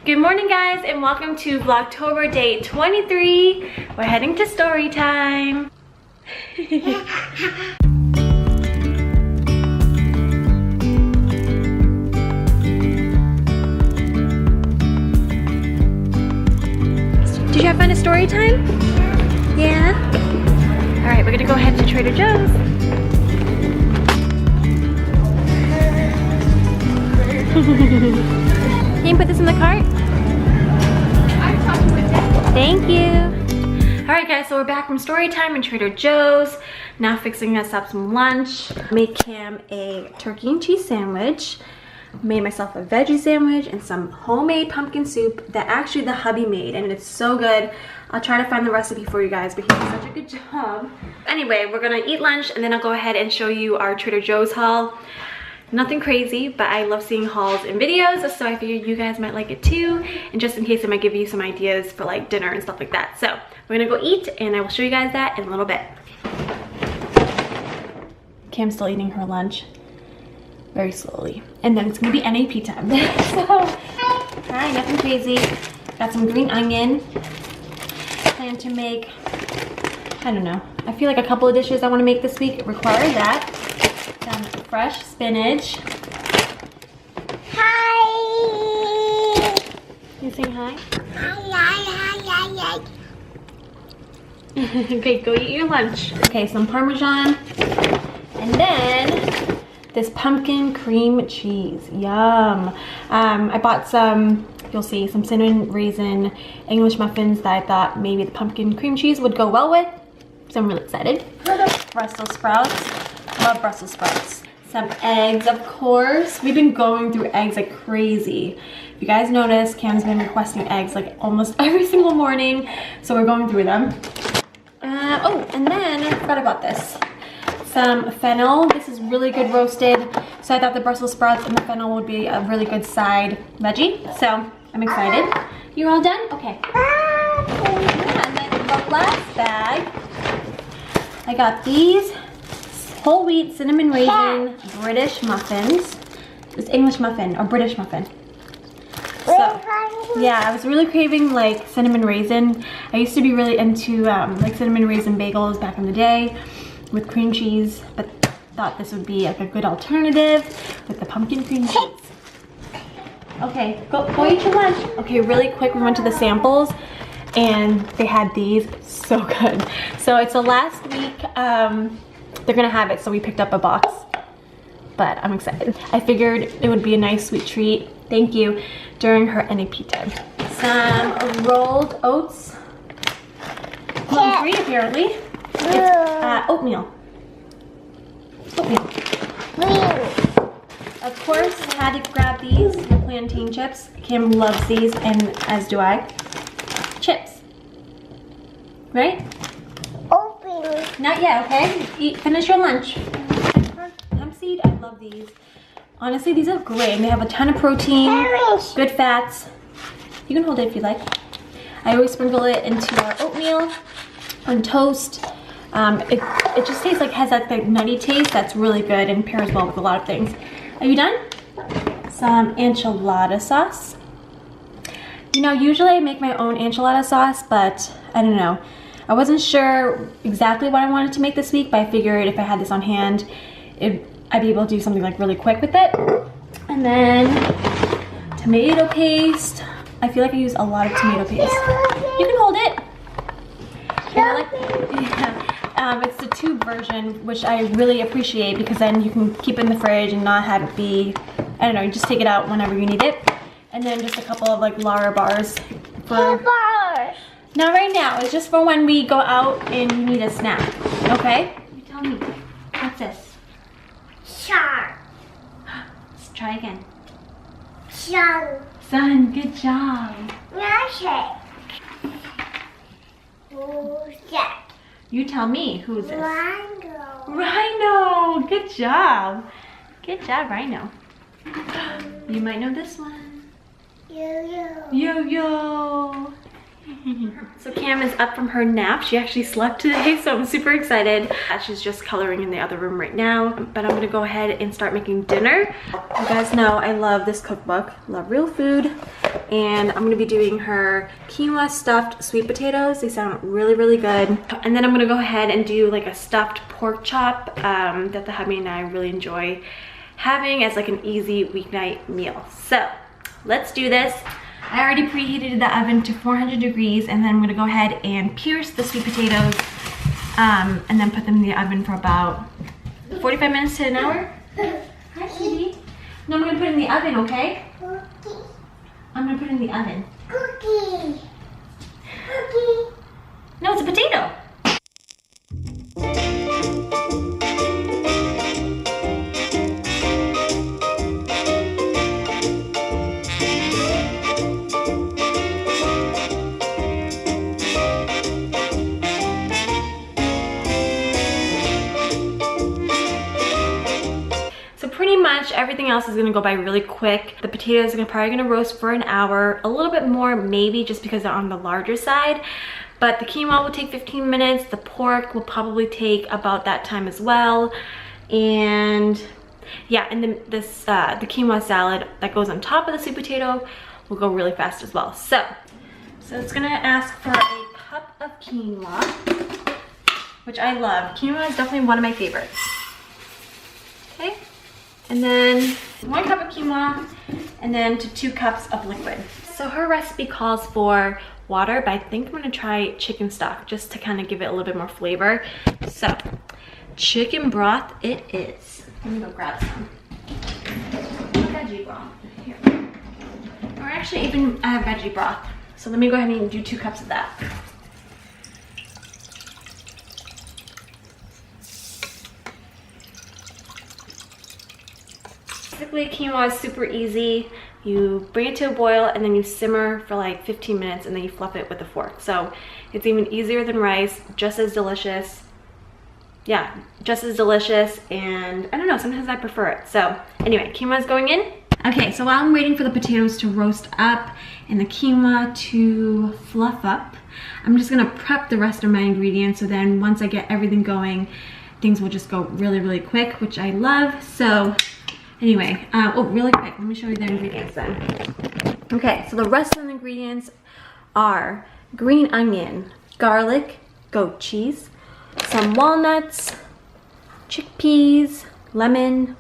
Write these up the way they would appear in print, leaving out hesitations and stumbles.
Good morning guys and welcome to Vlogtober day 23. We're heading to story time. Did you have fun at story time? Yeah? Alright, we're gonna go ahead to Trader Joe's. Can you put this in the cart? Thank you. Alright guys, so we're back from story time in Trader Joe's. Now fixing us up some lunch. Made Cam a turkey and cheese sandwich. Made myself a veggie sandwich and some homemade pumpkin soup that actually the hubby made, and it's so good. I'll try to find the recipe for you guys, but he did such a good job. Anyway, we're gonna eat lunch and then I'll go ahead and show you our Trader Joe's haul. Nothing crazy, but I love seeing hauls in videos, so I figured you guys might like it too, and just in case I might give you some ideas for like dinner and stuff like that. So we're gonna go eat and I will show you guys that in a little bit. Cam's still eating her lunch very slowly, and then it's gonna be NAP time. So hi, nothing crazy. Got some green onion. Plan to make, I don't know, I feel like a couple of dishes I want to make this week require that. Some fresh spinach. Hi. You saying hi? Hi. Okay, go eat your lunch. Okay, some Parmesan. And then this pumpkin cream cheese. Yum. I bought some, you'll see, some cinnamon raisin English muffins that I thought maybe the pumpkin cream cheese would go well with. So I'm really excited. Brussels sprouts. Love Brussels sprouts. Some eggs, of course. We've been going through eggs like crazy. If you guys notice, Cam's been requesting eggs like almost every single morning, so we're going through them. Oh, and then I forgot about this. Some fennel. This is really good roasted, so I thought the Brussels sprouts and the fennel would be a really good side veggie. So I'm excited. You all done? Okay. Yeah, and then the last bag, I got these whole wheat cinnamon raisin British muffins. It's English muffin or British muffin. So yeah, I was really craving like cinnamon raisin. I used to be really into like cinnamon raisin bagels back in the day with cream cheese, but thought this would be like a good alternative with the pumpkin cream cheese. Okay, go eat your lunch. Okay, really quick, we went to the samples and they had these, so good. So it's the last week they're gonna have it, so we picked up a box, but I'm excited. I figured it would be a nice sweet treat, thank you, during her NAP time. Some rolled oats, gluten-free apparently. It's oatmeal. Of course, I had to grab these, the plantain chips. Kim loves these, and as do I. Chips, right? Not yet, okay? Finish your lunch. Hemp seed, I love these. Honestly, these are great. They have a ton of protein, good fats. You can hold it if you like. I always sprinkle it into our oatmeal on toast. It just tastes like, has that nutty taste that's really good and pairs well with a lot of things. Are you done? Some enchilada sauce. You know, usually I make my own enchilada sauce, but I don't know. I wasn't sure exactly what I wanted to make this week, but I figured if I had this on hand, I'd be able to do something like really quick with it. And then tomato paste. I feel like I use a lot of tomato paste. You can hold it. It's the tube version, which I really appreciate because then you can keep it in the fridge and not have it be, I don't know, you just take it out whenever you need it. And then just a couple of like Lara bars for... Not right now, it's just for when we go out and you need a snack, okay? You tell me, what's this? Sun. Let's try again. Sun. Sun, good job. Who's that? You tell me, who's this? Rhino. Rhino, good job. Good job, Rhino. You might know this one. Yo-yo. Yo-yo. So Cam is up from her nap. She actually slept today, so I'm super excited. She's just coloring in the other room right now, but I'm gonna go ahead and start making dinner. You guys know I love this cookbook, love real food, and I'm gonna be doing her quinoa stuffed sweet potatoes. They sound really, really good. And then I'm gonna go ahead and do like a stuffed pork chop that the hubby and I really enjoy having as like an easy weeknight meal. So let's do this. I already preheated the oven to 400 degrees, and then I'm gonna go ahead and pierce the sweet potatoes and then put them in the oven for about 45 minutes to an hour. Hi, sweetie. No, I'm gonna put it in the oven, okay? Cookie. I'm gonna put it in the oven. Cookie. Cookie. No, it's a potato. Everything else is gonna go by really quick. The potatoes are probably gonna roast for an hour, a little bit more maybe just because they're on the larger side, but the quinoa will take 15 minutes. The pork will probably take about that time as well. And yeah, and then the quinoa salad that goes on top of the sweet potato will go really fast as well. So it's gonna ask for a cup of quinoa, which I love. Quinoa is definitely one of my favorites. Okay. And then 1 cup of quinoa, and then to 2 cups of liquid. So her recipe calls for water, but I think I'm gonna try chicken stock just to kind of give it a little bit more flavor. So chicken broth it is. Let me go grab some. Veggie broth here. Or actually even I have veggie broth. So let me go ahead and do 2 cups of that. Basically, quinoa is super easy. You bring it to a boil and then you simmer for like 15 minutes and then you fluff it with a fork. So it's even easier than rice, just as delicious. Yeah, just as delicious, and I don't know, sometimes I prefer it. So anyway, quinoa is going in. Okay, so while I'm waiting for the potatoes to roast up and the quinoa to fluff up, I'm just gonna prep the rest of my ingredients, so then once I get everything going, things will just go really, really quick, which I love. So anyway, oh, really quick, let me show you the ingredients then. Okay, so the rest of the ingredients are green onion, garlic, goat cheese, some walnuts, chickpeas, lemon,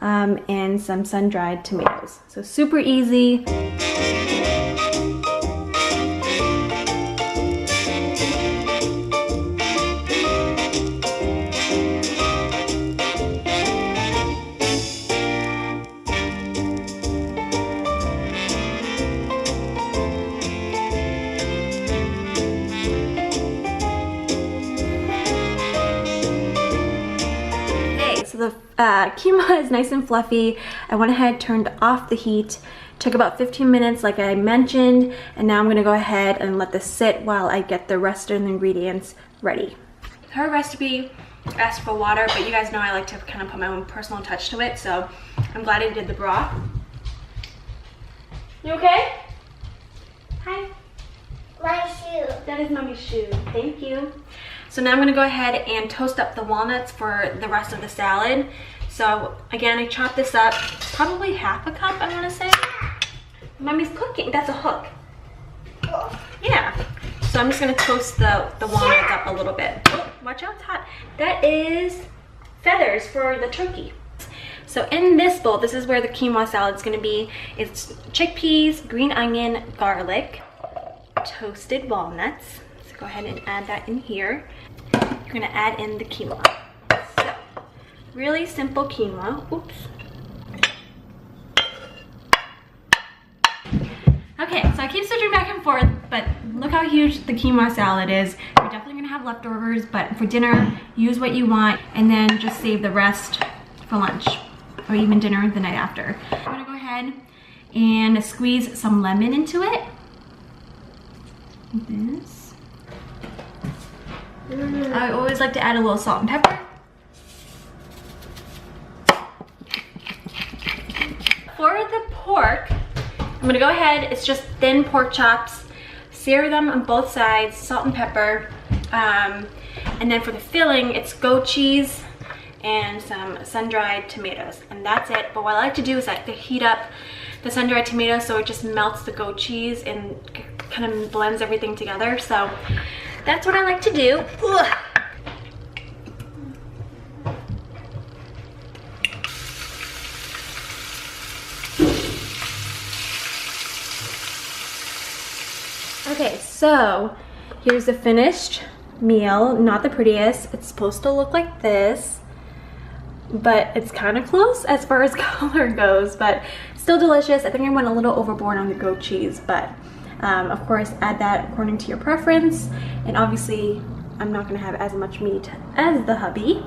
and some sun-dried tomatoes. So super easy. So the quinoa is nice and fluffy. I went ahead, turned off the heat, took about 15 minutes like I mentioned, and now I'm gonna go ahead and let this sit while I get the rest of the ingredients ready. Her recipe asked for water, but you guys know I like to kind of put my own personal touch to it, so I'm glad I did the broth. You okay? Hi. My shoe. That is mommy's shoe. Thank you. So now I'm gonna go ahead and toast up the walnuts for the rest of the salad. So again, I chopped this up, probably half a cup, I wanna say. Mommy's cooking, that's a hook. Yeah. So I'm just gonna toast the walnuts up a little bit. Oh, watch out, it's hot. That is feathers for the turkey. So in this bowl, this is where the quinoa salad's gonna be. It's chickpeas, green onion, garlic, toasted walnuts. So go ahead and add that in here. You're gonna add in the quinoa. So, really simple quinoa. Oops. Okay, so I keep switching back and forth, but look how huge the quinoa salad is. You're definitely gonna have leftovers, but for dinner, use what you want, and then just save the rest for lunch, or even dinner the night after. I'm gonna go ahead and squeeze some lemon into it. Like this. I always like to add a little salt and pepper. For the pork, I'm gonna go ahead, it's just thin pork chops, sear them on both sides, salt and pepper. And then for the filling, it's goat cheese and some sun-dried tomatoes, and that's it. But what I like to do is I like to heat up the sun-dried tomatoes so it just melts the goat cheese and kind of blends everything together. So that's what I like to do. Ugh. Okay, so here's the finished meal. Not the prettiest. It's supposed to look like this, but it's kind of close as far as color goes, but still delicious. I think I went a little overboard on the goat cheese, but of course add that according to your preference. And obviously I'm not gonna have as much meat as the hubby.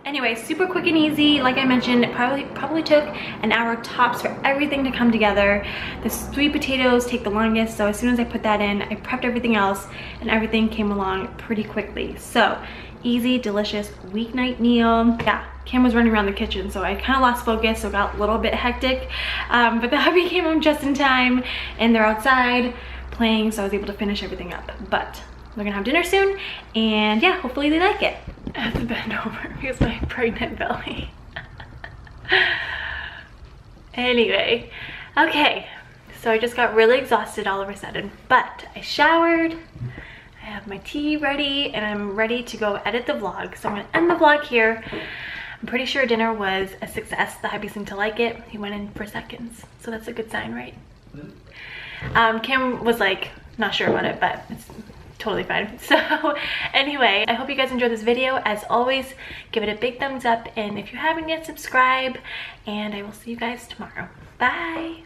Anyway, super quick and easy. Like I mentioned, it probably took an hour tops for everything to come together. The sweet potatoes take the longest, so as soon as I put that in, I prepped everything else and everything came along pretty quickly. So easy, delicious weeknight meal. Yeah, Cam was running around the kitchen, so I kind of lost focus, so it got a little bit hectic. But the hubby came home just in time and they're outside playing, so I was able to finish everything up. But we're gonna have dinner soon, and yeah, hopefully they like it. I have to bend over because my pregnant belly. Anyway, okay, so I just got really exhausted all of a sudden, but I showered, I have my tea ready, and I'm ready to go edit the vlog. So I'm gonna end the vlog here. I'm pretty sure dinner was a success. The hubby seemed to like it. He went in for seconds, so that's a good sign, right? Cam was like, not sure about it, but it's totally fine. So anyway, I hope you guys enjoyed this video. As always, give it a big thumbs up, and if you haven't yet, subscribe, and I will see you guys tomorrow. Bye.